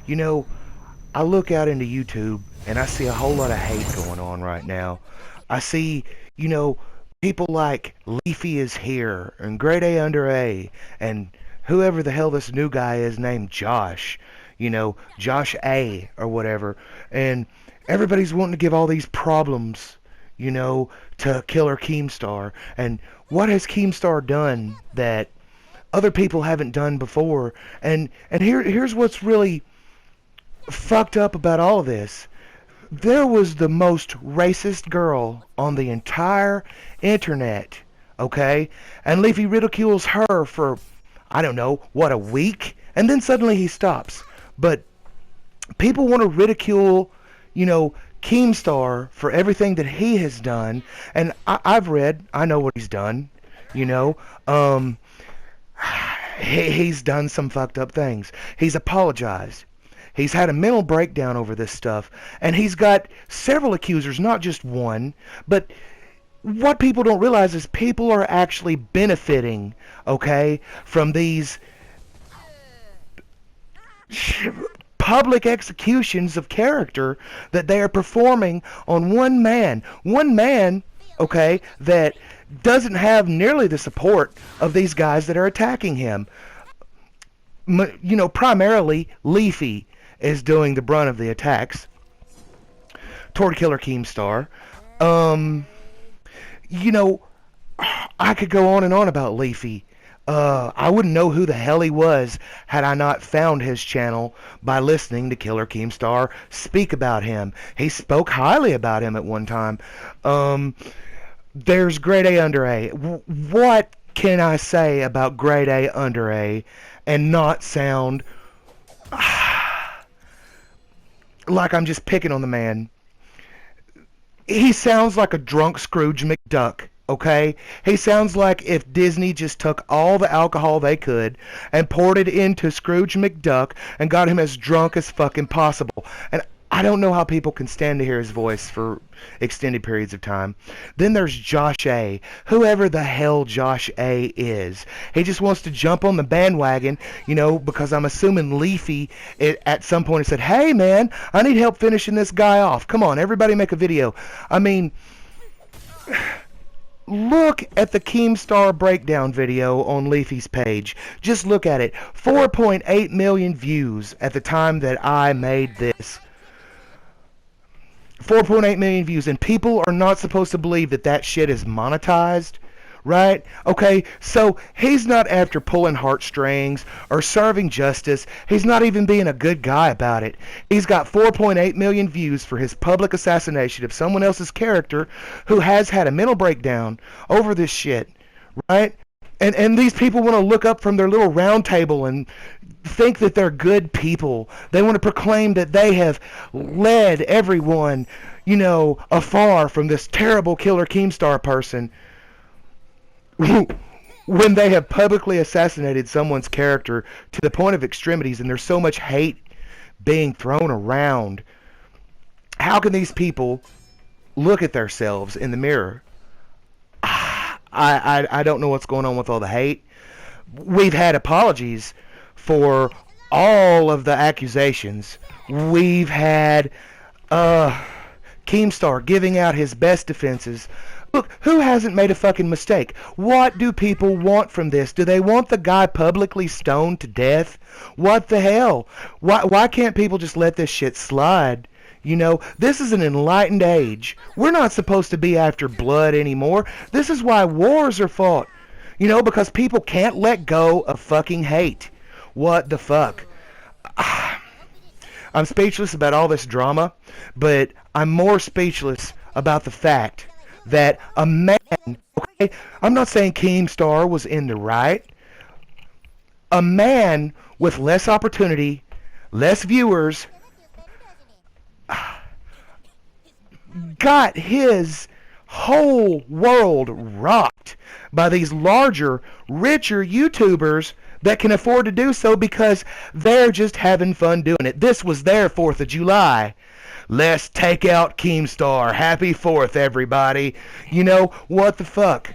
You know, I look out into YouTube and I see a whole lot of hate going on right now. I see, you know, people like Leafyishere and GradeAunderA and whoever the hell this new guy is named Josh, Josh A or whatever. And everybody's wanting to give all these problems, to Killer KeemStar. And what has KeemStar done that other people haven't done before? And here's what's really fucked up about all of this. There was the most racist girl on the entire internet, okay? And Leafy ridicules her for, I don't know, what, a week? And then suddenly he stops. But people want to ridicule, Keemstar for everything that he has done. And I know what he's done, you know. He's done some fucked up things. He's apologized. He's had a mental breakdown over this stuff, and he's got several accusers, not just one. But what people don't realize is people are actually benefiting, okay, from these public executions of character that they are performing on one man. One man, okay, that doesn't have nearly the support of these guys that are attacking him. Primarily Leafy is doing the brunt of the attacks toward Killer KeemStar. I could go on and on about Leafy. I wouldn't know who the hell he was had I not found his channel by listening to Killer KeemStar speak about him. He spoke highly about him at one time. There's GradeAunderA. What can I say about GradeAunderA and not sound like I'm just picking on the man? He sounds like a drunk Scrooge McDuck, okay? He sounds like if Disney just took all the alcohol they could and poured it into Scrooge McDuck and got him as drunk as fucking possible. And I don't know how people can stand to hear his voice for extended periods of time. Then there's Josh A. Whoever the hell Josh A is. He just wants to jump on the bandwagon, because I'm assuming Leafy at some point said, "Hey man, I need help finishing this guy off. Come on, everybody make a video." I mean, look at the Keemstar breakdown video on Leafy's page. Just look at it. 4.8 million views at the time that I made this. 4.8 million views, and people are not supposed to believe that shit is monetized, right? Okay, so he's not after pulling heartstrings or serving justice. He's not even being a good guy about it. He's got 4.8 million views for his public assassination of someone else's character who has had a mental breakdown over this shit, right? And these people want to look up from their little round table and think that they're good people. They want to proclaim that they have led everyone, afar from this terrible Killer Keemstar person when they have publicly assassinated someone's character to the point of extremities, and there's so much hate being thrown around. How can these people look at themselves in the mirror? I don't know what's going on with all the hate. We've had apologies for all of the accusations. We've had Keemstar giving out his best defenses. Look, who hasn't made a fucking mistake? What do people want from this? Do they want the guy publicly stoned to death? What the hell? Why can't people just let this shit slide? This is an enlightened age. We're not supposed to be after blood anymore. This is why wars are fought. Because people can't let go of fucking hate. What the fuck? I'm speechless about all this drama, but I'm more speechless about the fact that a man, okay, I'm not saying Keemstar was in the right. A man with less opportunity, less viewers, got his whole world rocked by these larger, richer YouTubers that can afford to do so because they're just having fun doing it. This was their 4th of July. Let's take out Keemstar. Happy 4th, everybody. What the fuck?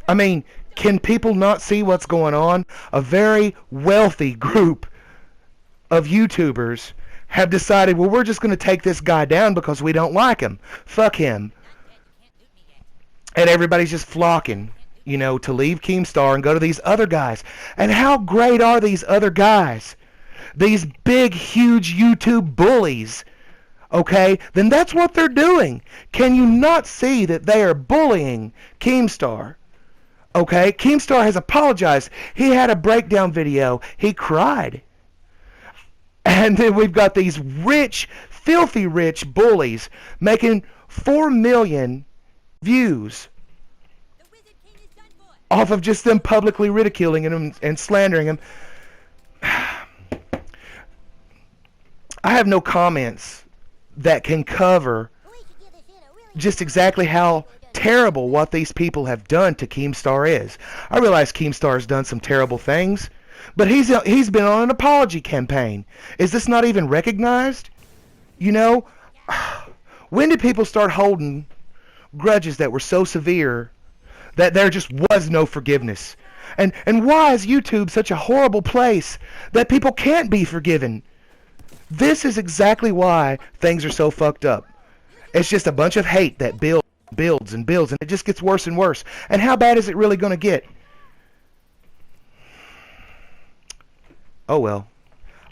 I mean, can people not see what's going on? A very wealthy group of YouTubers have decided, well, we're just going to take this guy down because we don't like him. Fuck him. And everybody's just flocking, you know, to leave KeemStar and go to these other guys. And how great are these other guys? These big, huge YouTube bullies. Okay? Then that's what they're doing. Can you not see that they are bullying KeemStar? Okay? KeemStar has apologized. He had a breakdown video. He cried. And then we've got these rich, filthy rich bullies making 4 million views off of just them publicly ridiculing him and slandering him. I have no comments that can cover just exactly how terrible what these people have done to KeemStar is. I realize KeemStar has done some terrible things, but he's been on an apology campaign. Is this not even recognized? You know, when did people start holding grudges that were so severe that there just was no forgiveness? And why is YouTube such a horrible place that people can't be forgiven? This is exactly why things are so fucked up. It's just a bunch of hate that builds and builds, and it just gets worse and worse. And how bad is it really going to get? Oh well.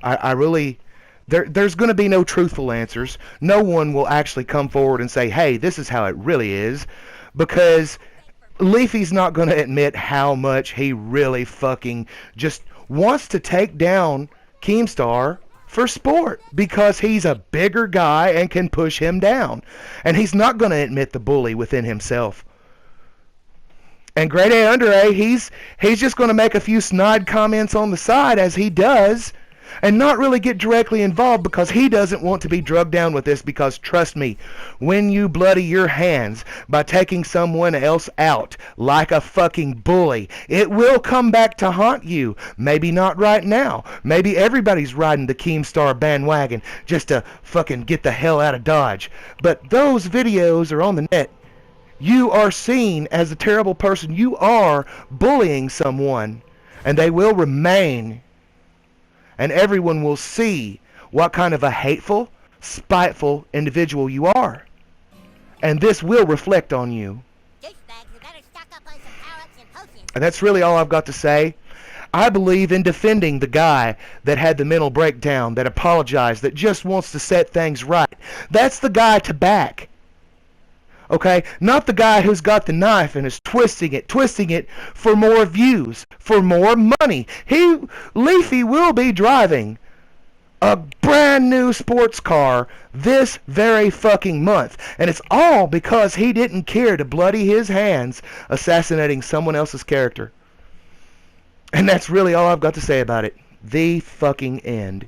I really... There's going to be no truthful answers. No one will actually come forward and say, hey, this is how it really is. Because Leafy's not going to admit how much he really fucking just wants to take down KeemStar for sport. Because he's a bigger guy and can push him down. And he's not going to admit the bully within himself. And GradeAunderA, he's just going to make a few snide comments on the side as he does. And not really get directly involved because he doesn't want to be drugged down with this. Because trust me, when you bloody your hands by taking someone else out like a fucking bully, it will come back to haunt you. Maybe not right now. Maybe everybody's riding the KeemStar bandwagon just to fucking get the hell out of Dodge. But those videos are on the net. You are seen as a terrible person. You are bullying someone. And they will remain. And everyone will see what kind of a hateful, spiteful individual you are. And this will reflect on you. And that's really all I've got to say. I believe in defending the guy that had the mental breakdown, that apologized, that just wants to set things right. That's the guy to back. Okay? Not the guy who's got the knife and is twisting it for more views, for more money. Leafy will be driving a brand new sports car this very fucking month. And it's all because he didn't care to bloody his hands assassinating someone else's character. And that's really all I've got to say about it. The fucking end.